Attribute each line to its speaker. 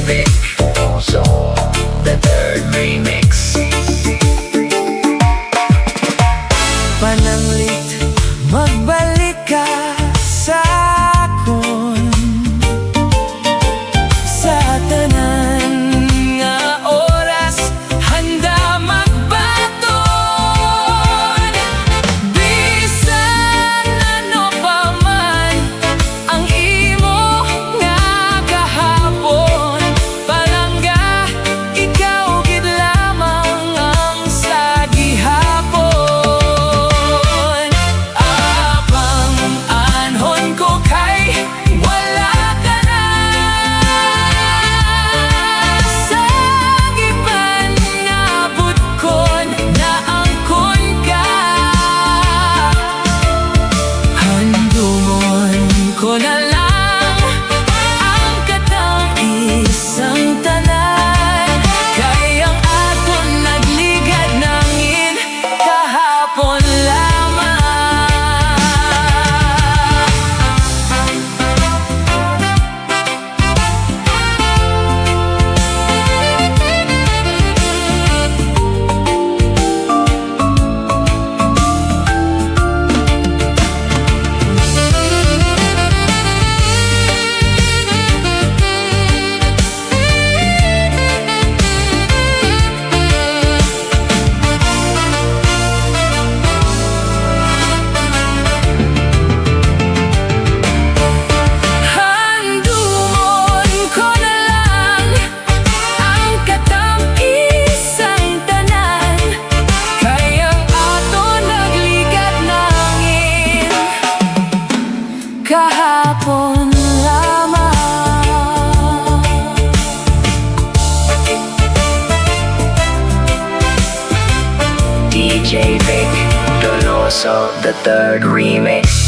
Speaker 1: Vic, Donoso, the third remix.
Speaker 2: Pananglit, magbalik ka sa akon, sa tanan nga oras handa magbaton. Bisan ano pa man ang imo nga kahapon, palangga ikaw gid lamang ang sa gihapon. Apang anhon ko kay wala ka na, sa gipan nabot kon naangkon ka. Handumon ko na lang ang katang isang tanan, kay ang aton nagligad nangin kahapon lamang. Handumon ko na lang ang katang isang tanan, kay ang aton nagligad nangin kahapon lamang.
Speaker 1: DJ Vic, Donoso, the third remix.